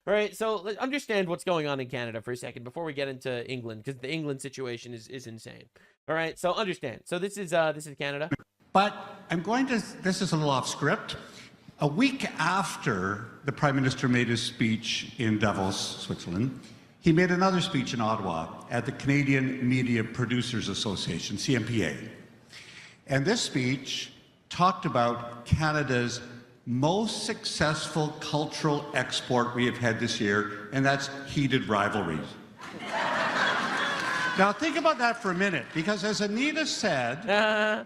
All right, so understand what's going on in Canada for a second before we get into England, because the England situation is insane. All right, so understand. So this is Canada. But this is a little off script. A week after the Prime Minister made his speech in Davos, Switzerland, he made another speech in Ottawa at the Canadian Media Producers Association, CMPA. And this speech talked about Canada's most successful cultural export we have had this year, and that's heated rivalries. Now think about that for a minute, because as Anita said,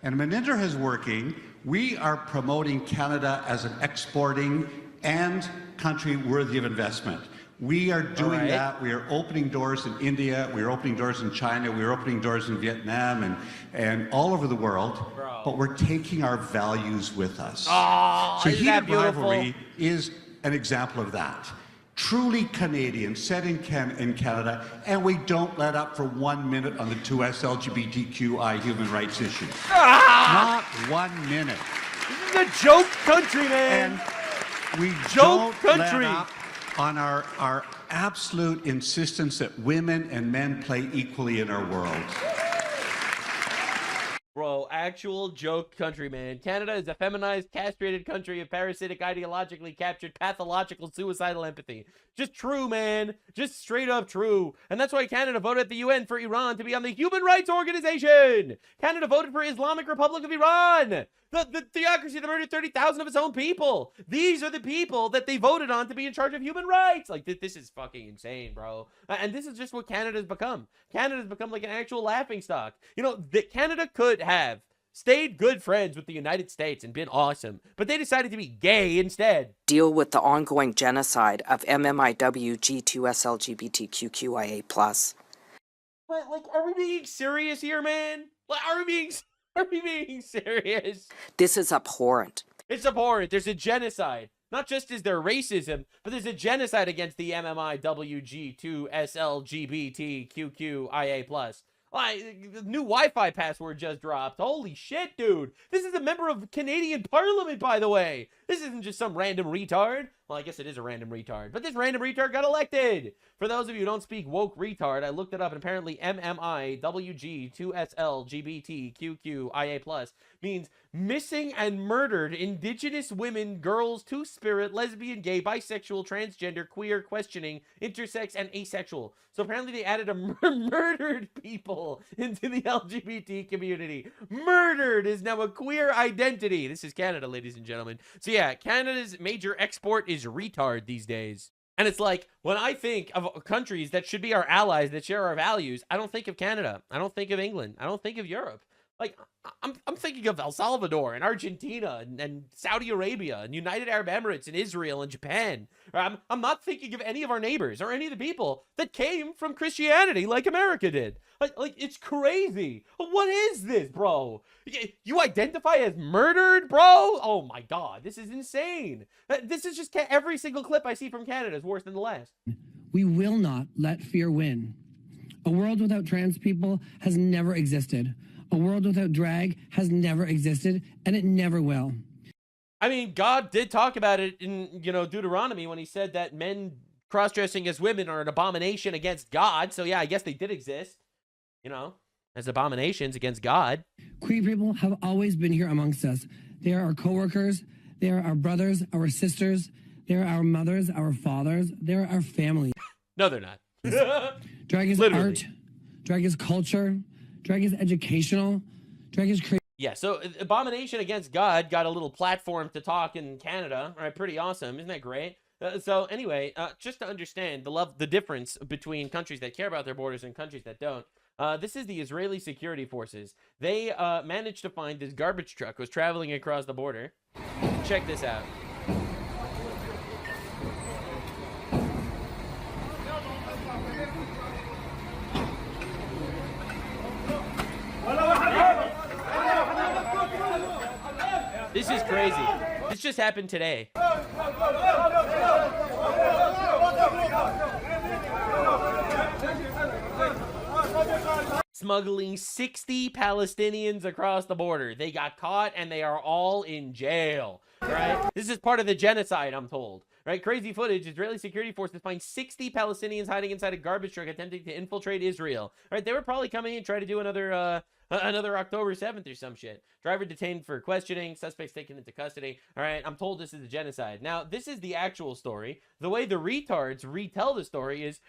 and Maninder is working, we are promoting Canada as an exporting and country worthy of investment. We are doing that. We are opening doors in India. We are opening doors in China. We are opening doors in Vietnam and all over the world. Bro. But we're taking our values with us. Oh, so heated rivalry is an example of that. Truly Canadian, set in Canada, and we don't let up for 1 minute on the 2S LGBTQI human rights issues. Not 1 minute. This is a joke country, man. And we don't let up on our absolute insistence that women and men play equally in our world. Bro, actual joke country, man. Canada is a feminized, castrated country of parasitic, ideologically captured, pathological, suicidal empathy. Just true, man. Just straight up true. And that's why Canada voted at the UN for Iran to be on the Human Rights Organization. Canada voted for Islamic Republic of Iran. The theocracy that murdered 30,000 of its own people. These are the people that they voted on to be in charge of human rights. Like, this is fucking insane, bro. And this is just what Canada's become. Canada's become like an actual laughingstock. You know, Canada could have stayed good friends with the United States and been awesome, but they decided to be gay instead. Deal with the ongoing genocide of MMIW G2SLGBTQIA+. But, like, are we being serious here, man? Like, are we being serious? This is abhorrent. It's abhorrent. There's a genocide. Not just is there racism, but there's a genocide against the MMIWG2SLGBTQQIA+. New Wi-Fi password just dropped. Holy shit, dude. This is a member of Canadian Parliament, by the way. This isn't just some random retard. Well, I guess it is a random retard, but this random retard got elected. For those of you who don't speak woke retard, I looked it up, and apparently MMIWG2SLGBTQQIA+ means missing and murdered Indigenous women, girls, two-spirit, lesbian, gay, bisexual, transgender, queer, questioning, intersex, and asexual. So apparently they added a murdered people into the LGBT community. Murdered is now a queer identity. This is Canada, ladies and gentlemen. So yeah, Canada's major export is retard these days. And it's like, when I think of countries that should be our allies, that share our values, I don't think of Canada. I don't think of England. I don't think of Europe. Like, I'm thinking of El Salvador and Argentina and Saudi Arabia and United Arab Emirates and Israel and Japan. I'm not thinking of any of our neighbors or any of the people that came from Christianity like America did. Like it's crazy. What is this, bro? You identify as murdered, bro? Oh my God, this is insane. This is just every single clip I see from Canada is worse than the last. We will not let fear win. A world without trans people has never existed. A world without drag has never existed, and it never will. I mean, God did talk about it in, Deuteronomy when he said that men cross-dressing as women are an abomination against God. So yeah, I guess they did exist, as abominations against God. Queer people have always been here amongst us. They are our coworkers. They are our brothers, our sisters. They are our mothers, our fathers. They are our family. No, they're not. Drag is Literally. art. Drag is culture. Drag is educational. Drag is creative. Yeah, so abomination against God got a little platform to talk in Canada. All right, pretty awesome. Isn't that great? So anyway, just to understand the difference between countries that care about their borders and countries that don't, this is the Israeli security forces. They managed to find this garbage truck was traveling across the border. Check this out. This is crazy. This just happened today. Smuggling 60 Palestinians across the border. They got caught and they are all in jail. Right? This is part of the genocide, I'm told. right? Crazy footage. Israeli security forces find 60 Palestinians hiding inside a garbage truck attempting to infiltrate Israel. Right? They were probably coming in trying to do another October 7th or some shit. Driver detained for questioning. Suspects taken into custody. All right, I'm told this is a genocide. Now, this is the actual story. The way the retards retell the story is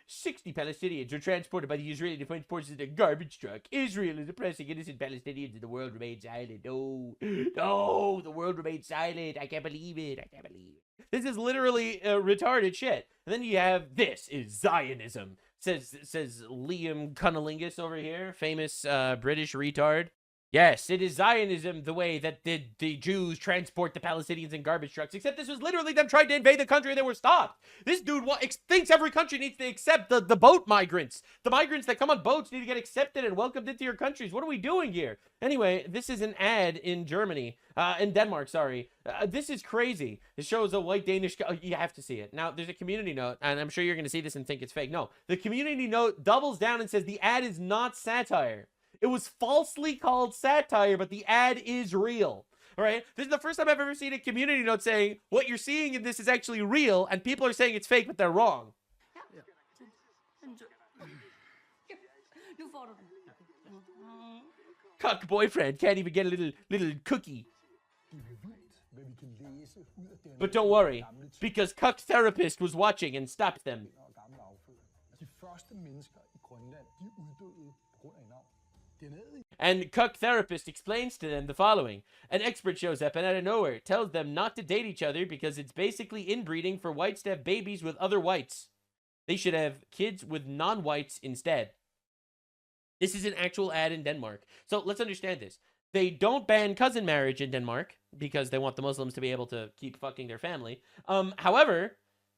60 Palestinians were transported by the Israeli Defense Forces in a garbage truck. Israel is oppressing innocent Palestinians and the world remains silent. No, no, the world remains silent. I can't believe it. I can't believe it. This is literally retarded shit. And then you have, this is Zionism. Says Liam Cunnilingus over here, famous British retard. Yes, it is Zionism the way that the Jews transport the Palestinians in garbage trucks, except this was literally them trying to invade the country and they were stopped. This dude thinks every country needs to accept the boat migrants. The migrants that come on boats need to get accepted and welcomed into your countries. What are we doing here? Anyway, this is an ad in Germany, in Denmark, sorry. This is crazy. It shows a white Danish guy. You have to see it. Now, there's a community note, and I'm sure you're going to see this and think it's fake. No, the community note doubles down and says the ad is not satire. It was falsely called satire, but the ad is real. All right? This is the first time I've ever seen a community note saying what you're seeing in this is actually real, and people are saying it's fake, but they're wrong. Cuck boyfriend can't even get a little cookie. But don't worry, because cuck therapist was watching and stopped them. And cuck therapist explains to them the following. An expert shows up and out of nowhere tells them not to date each other because it's basically inbreeding for whites to have babies with other whites. They should have kids with non-whites instead. This is an actual ad in Denmark. So let's understand this. They don't ban cousin marriage in Denmark because they want the Muslims to be able to keep fucking their family. However,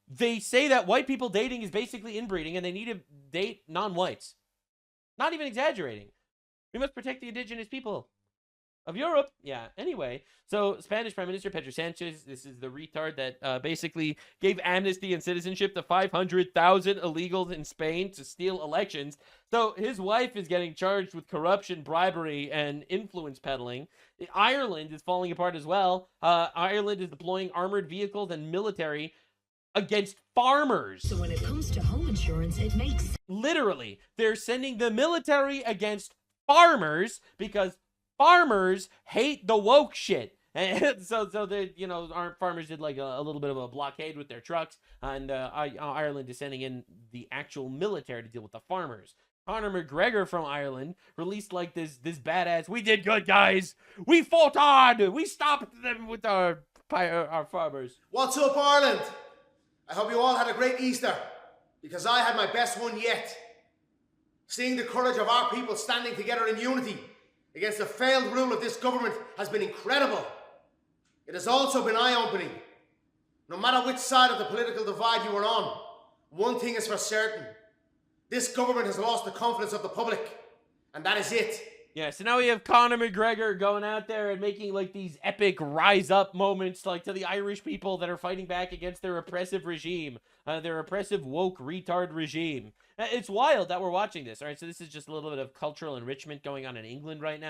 they say that white people dating is basically inbreeding and they need to date non-whites. Not even exaggerating. We must protect the indigenous people of Europe. Yeah, anyway. So, Spanish Prime Minister Pedro Sanchez, this is the retard that basically gave amnesty and citizenship to 500,000 illegals in Spain to steal elections. So, his wife is getting charged with corruption, bribery, and influence peddling. Ireland is falling apart as well. Ireland is deploying armored vehicles and military against farmers. So when it comes to home insurance, it makes sense. Literally, they're sending the military against farmers because farmers hate the woke shit. And so they, our farmers did like a little bit of a blockade with their trucks, and Ireland is sending in the actual military to deal with the farmers. Conor McGregor from Ireland released like this badass, we did good, guys. We fought on. We stopped them with our farmers. What's up, Ireland? I hope you all had a great Easter, because I had my best one yet. Seeing the courage of our people standing together in unity against the failed rule of this government has been incredible. It has also been eye-opening. No matter which side of the political divide you are on, one thing is for certain. This government has lost the confidence of the public, and that is it. Yeah, so now we have Conor McGregor going out there and making like these epic rise up moments like to the Irish people that are fighting back against their oppressive regime, their oppressive woke retard regime. It's wild that we're watching this. All right, so this is just a little bit of cultural enrichment going on in England right now.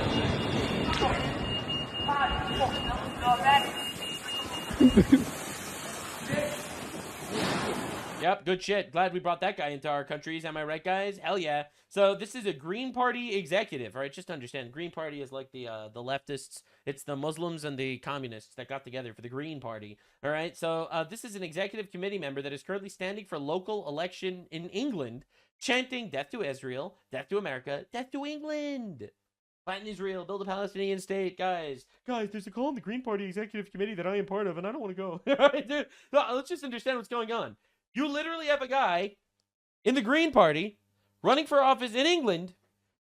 Yep, good shit. Glad we brought that guy into our countries. Am I right, guys? Hell yeah. So this is a Green Party executive, all right? Just to understand, Green Party is like the leftists. It's the Muslims and the communists that got together for the Green Party, all right? So this is an executive committee member that is currently standing for local election in England, chanting death to Israel, death to America, death to England. Flatten Israel, build a Palestinian state, guys. Guys, there's a call in the Green Party executive committee that I am part of, and I don't want to go. All right, dude? No, let's just understand what's going on. You literally have a guy in the Green Party running for office in England,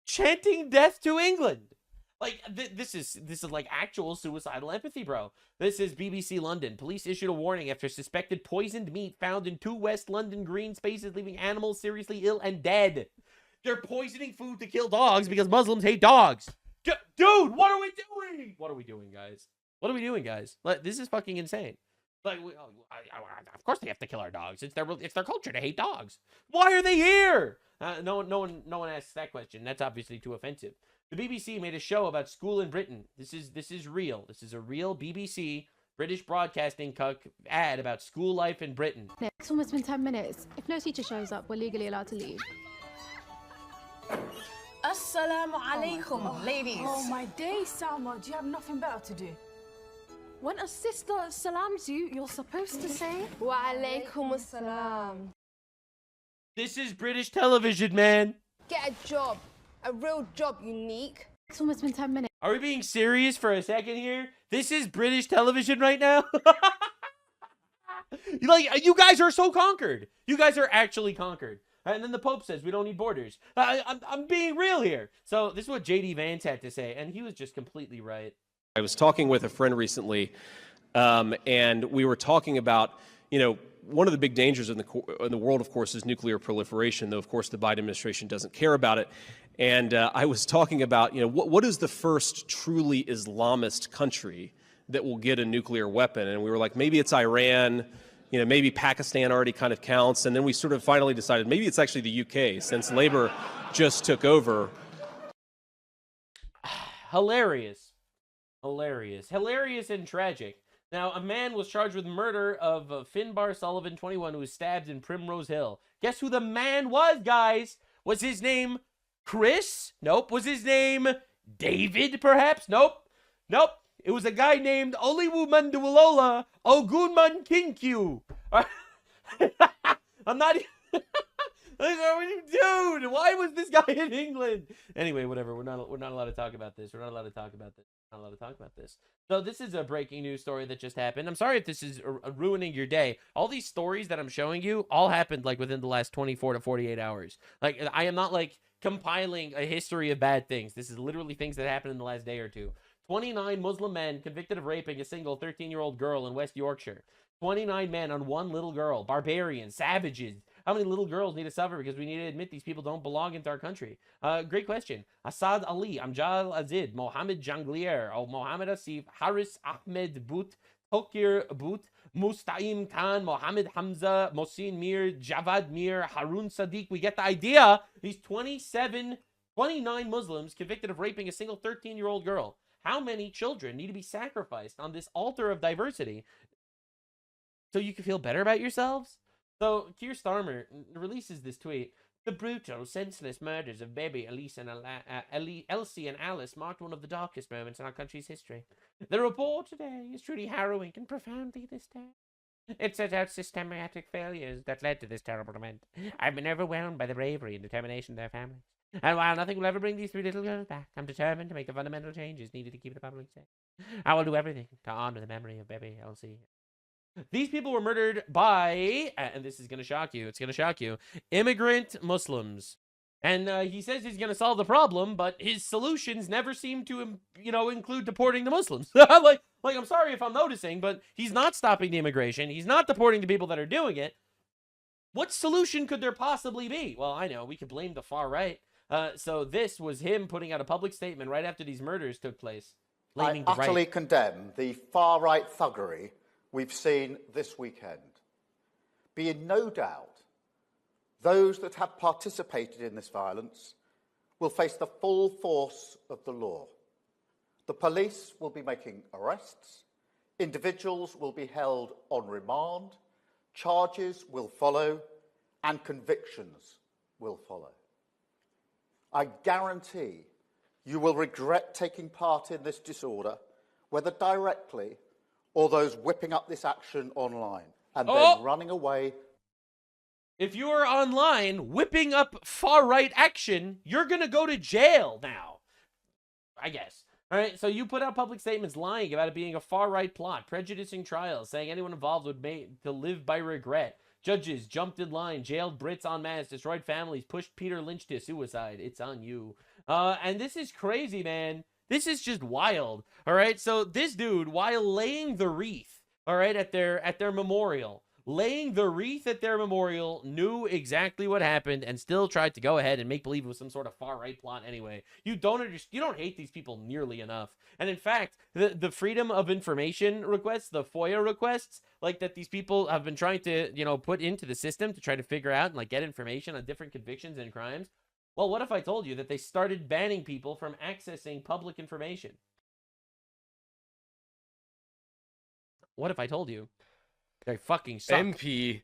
chanting death to England. Like, this is like actual suicidal empathy, bro. This is BBC London. Police issued a warning after suspected poisoned meat found in 2 West London green spaces, leaving animals seriously ill and dead. They're poisoning food to kill dogs because Muslims hate dogs. Dude, what are we doing? What are we doing, guys? What are we doing, guys? Like, this is fucking insane. Like, of course they have to kill our dogs. It's their culture to hate dogs. Why are they here? No one asks that question. That's obviously too offensive. The BBC made a show about school in Britain. This is real. This is a real BBC British Broadcasting ad about school life in Britain. It's almost been 10 minutes. If no teacher shows up, we're legally allowed to leave. Assalamu alaikum, ladies. Oh my day, Salma. Do you have nothing better to do? When a sister salams you, you're supposed to say, Wa alaikum assalam. This is British television, man. Get a job. A real job, unique. it's almost been 10 minutes. Are we being serious for a second here? This is British television right now? Like, you guys are so conquered. You guys are actually conquered. And then the Pope says we don't need borders. I'm being real here. So this is what J.D. Vance had to say, and he was just completely right. I was talking with a friend recently, and we were talking about, one of the big dangers in the world, of course, is nuclear proliferation, though, of course, the Biden administration doesn't care about it. And I was talking about, what is the first truly Islamist country that will get a nuclear weapon? And we were like, maybe it's Iran, maybe Pakistan already kind of counts. And then we sort of finally decided maybe it's actually the UK, since Labour just took over. Hilarious. Hilarious and tragic. Now, a man was charged with murder of Finbar Sullivan, 21, who was stabbed in Primrose Hill. Guess who the man was, guys? Was his name Chris? Nope. Was his name David, perhaps? Nope. It was a guy named Oliwu Manduwalola Ogunman Kinkyu. I'm not... Dude, why was this guy in England? Anyway, whatever. We're not allowed to talk about this. So this is a breaking news story that just happened. I'm sorry if this is ruining your day. All these stories that I'm showing you all happened like within the last 24 to 48 hours. Like, I am not like compiling a history of bad things. This is literally things that happened in the last day or two. 29 Muslim men convicted of raping a single 13-year-old girl in West Yorkshire. 29 men on one little girl. Barbarians, savages. How many little girls need to suffer because we need to admit these people don't belong into our country? Great question. Assad Ali, Amjad Azid, Mohammed Janglier, Mohammed Asif, Haris Ahmed Boot, Tokir Boot, Musta'im Khan, Mohammed Hamza, Mohsin Mir, Javad Mir, Harun Sadiq. We get the idea. These 29 Muslims convicted of raping a single 13-year-old girl. How many children need to be sacrificed on this altar of diversity so you can feel better about yourselves? So, Keir Starmer releases this tweet. The brutal, senseless murders of baby Elsie and Alice marked one of the darkest moments in our country's history. The report today is truly harrowing and profoundly disturbing. It set out systematic failures that led to this terrible event. I've been overwhelmed by the bravery and determination of their families. And while nothing will ever bring these 3 little girls back, I'm determined to make the fundamental changes needed to keep the public safe. I will do everything to honor the memory of baby Elsie. These people were murdered by, and this is going to shock you, immigrant Muslims. And he says he's going to solve the problem, but his solutions never seem to, include deporting the Muslims. like, I'm sorry if I'm noticing, but he's not stopping the immigration. He's not deporting the people that are doing it. What solution could there possibly be? Well, I know, we could blame the far right. So this was him putting out a public statement right after these murders took place. I utterly condemn the far-right thuggery we've seen this weekend. Be in no doubt, those that have participated in this violence will face the full force of the law. The police will be making arrests, individuals will be held on remand, charges will follow, and convictions will follow. I guarantee you will regret taking part in this disorder, whether directly or those whipping up this action online and then running away. If you are online whipping up far-right action, you're going to go to jail now, I guess. All right, so you put out public statements lying about it being a far-right plot, prejudicing trials, saying anyone involved would make to live by regret. Judges jumped in line, jailed Brits en masse, destroyed families, pushed Peter Lynch to suicide. It's on you. And this is crazy, man. This is just wild. All right, so this dude, while laying the wreath, all right, at their memorial, knew exactly what happened and still tried to go ahead and make believe it was some sort of far-right plot anyway. You don't hate these people nearly enough. And in fact, the freedom of information requests, the FOIA requests, like that these people have been trying to, put into the system to try to figure out and like get information on different convictions and crimes. Well, what if I told you that they started banning people from accessing public information? What if I told you? They fucking suck. MP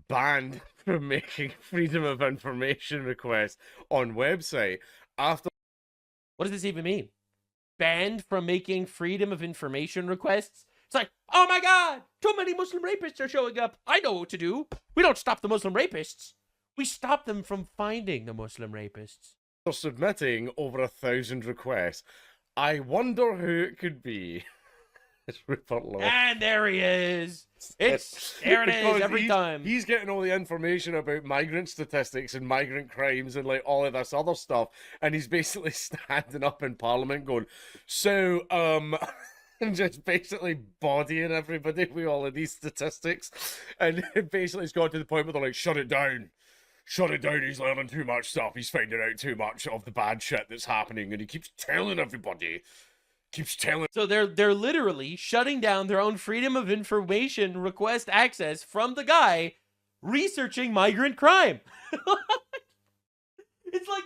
banned from making freedom of information requests on website after... What does this even mean? Banned from making freedom of information requests? It's like, oh my god, too many Muslim rapists are showing up. I know what to do. We don't stop the Muslim rapists. We stop them from finding the Muslim rapists. For submitting over 1,000 requests. I wonder who it could be. It's Rupert Law. And there he is. There it is every time. He's getting all the information about migrant statistics and migrant crimes and like all of this other stuff. And he's basically standing up in Parliament going, so, and just basically bodying everybody with all of these statistics. And basically it's got to the point where they're like, shut it down. Shut it down, he's learning too much stuff. He's finding out too much of the bad shit that's happening. And he keeps telling everybody. So they're literally shutting down their own freedom of information request access from the guy researching migrant crime. It's like,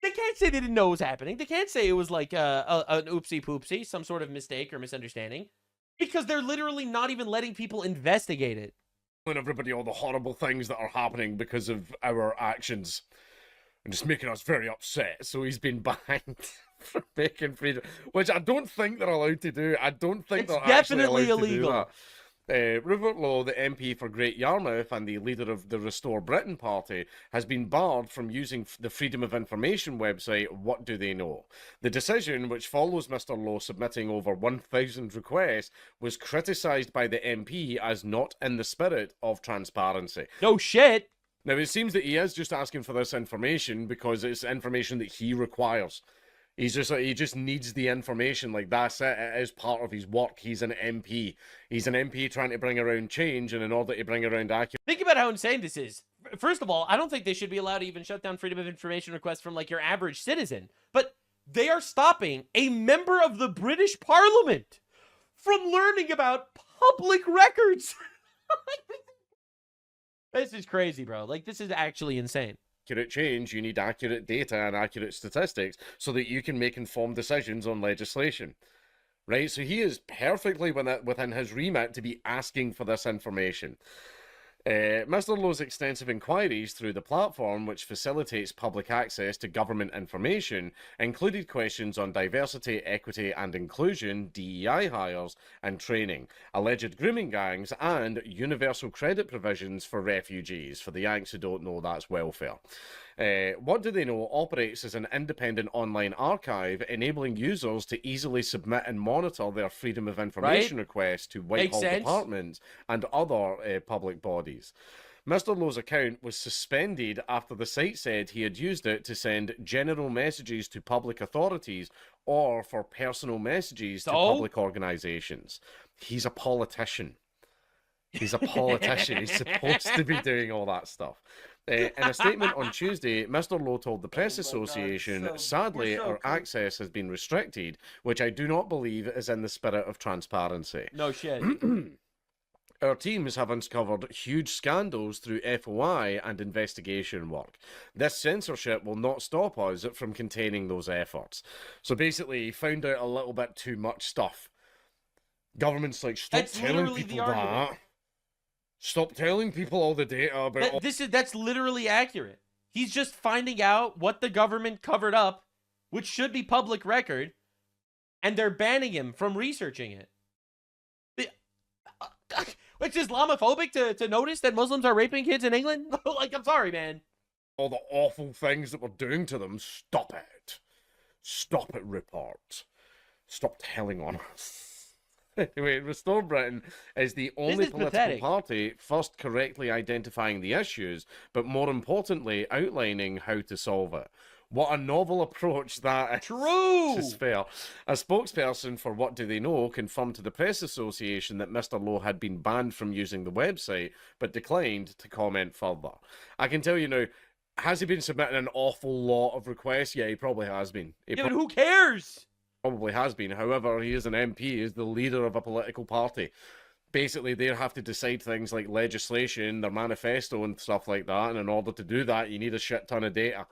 they can't say they didn't know what was happening. They can't say it was like an oopsie poopsie, some sort of mistake or misunderstanding, because they're literally not even letting people investigate it. Telling everybody all the horrible things that are happening because of our actions and just making us very upset. So he's been banned from making freedom, which I don't think they're allowed to do. I don't think they're definitely actually allowed illegal. To do that. Rupert Law, the MP for Great Yarmouth and the leader of the Restore Britain party, has been barred from using the Freedom of Information website What Do They Know? The decision, which follows Mr Law submitting over 1,000 requests, was criticised by the MP as not in the spirit of transparency. No shit! Now, it seems that he is just asking for this information because it's information that he requires. He just needs the information. Like, that's it. It is part of his work. He's an MP. He's an MP trying to bring around change, and in order to bring around accuracy... Think about how insane this is. First of all, I don't think they should be allowed to even shut down freedom of information requests from, like, your average citizen. But they are stopping a member of the British Parliament from learning about public records. This is crazy, bro. Like, this is actually insane. Accurate change, you need accurate data and accurate statistics so that you can make informed decisions on legislation. Right? So he is perfectly within his remit to be asking for this information. Mr Low's extensive inquiries through the platform, which facilitates public access to government information, included questions on diversity, equity and inclusion, DEI hires and training, alleged grooming gangs, and universal credit provisions for refugees. For the Yanks who don't know, that's welfare. What Do They Know operates as an independent online archive, enabling users to easily submit and monitor their freedom of information requests to Whitehall departments and other public bodies. Mr Low's account was suspended after the site said he had used it to send general messages to public authorities or for personal messages to public organisations. He's a politician. He's a politician. He's supposed to be doing all that stuff. In a statement on Tuesday, Mr Lowe told the Press Association, sadly, our access has been restricted, which I do not believe is in the spirit of transparency. No shit. Our teams have uncovered huge scandals through FOI and investigation work. This censorship will not stop us from containing those efforts. So basically, he found out a little bit too much stuff. Government's like, stop telling people that. Stop telling people all the data about... That's literally accurate. He's just finding out what the government covered up, which should be public record, and they're banning him from researching it. It's Islamophobic to notice that Muslims are raping kids in England? Like, I'm sorry, man. All the awful things that we're doing to them, stop it. Stop it, Rupert. Stop telling on us. Anyway, Restore Britain is the only political party first correctly identifying the issues, but more importantly, outlining how to solve it. What a novel approach that is. True! Is fair. A spokesperson for What Do They Know confirmed to the Press Association that Mr. Lowe had been banned from using the website, but declined to comment further. I can tell you now, has he been submitting an awful lot of requests? Yeah, he probably has been. But who cares? Probably has been. However, he is an MP, he is the leader of a political party. Basically, they have to decide things like legislation, their manifesto and stuff like that, and in order to do that, you need a shit ton of data.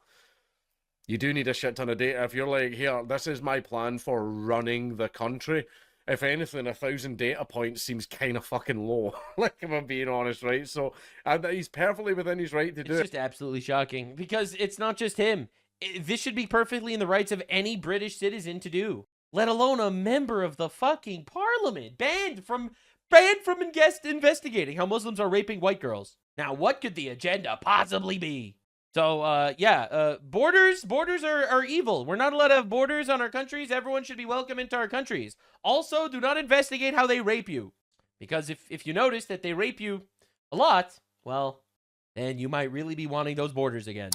You do need a shit ton of data. If you're like, here, this is my plan for running the country, if anything, 1,000 data points seems kind of fucking low. Like, if I'm being honest, right? So he's perfectly within his right to do it. It's just absolutely shocking because it's not just him. This should be perfectly in the rights of any British citizen to do, let alone a member of the fucking parliament, banned from investigating how Muslims are raping white girls. Now, what could the agenda possibly be? So, borders are evil. We're not allowed to have borders on our countries. Everyone should be welcome into our countries. Also, do not investigate how they rape you. Because if you notice that they rape you a lot, well, then you might really be wanting those borders again.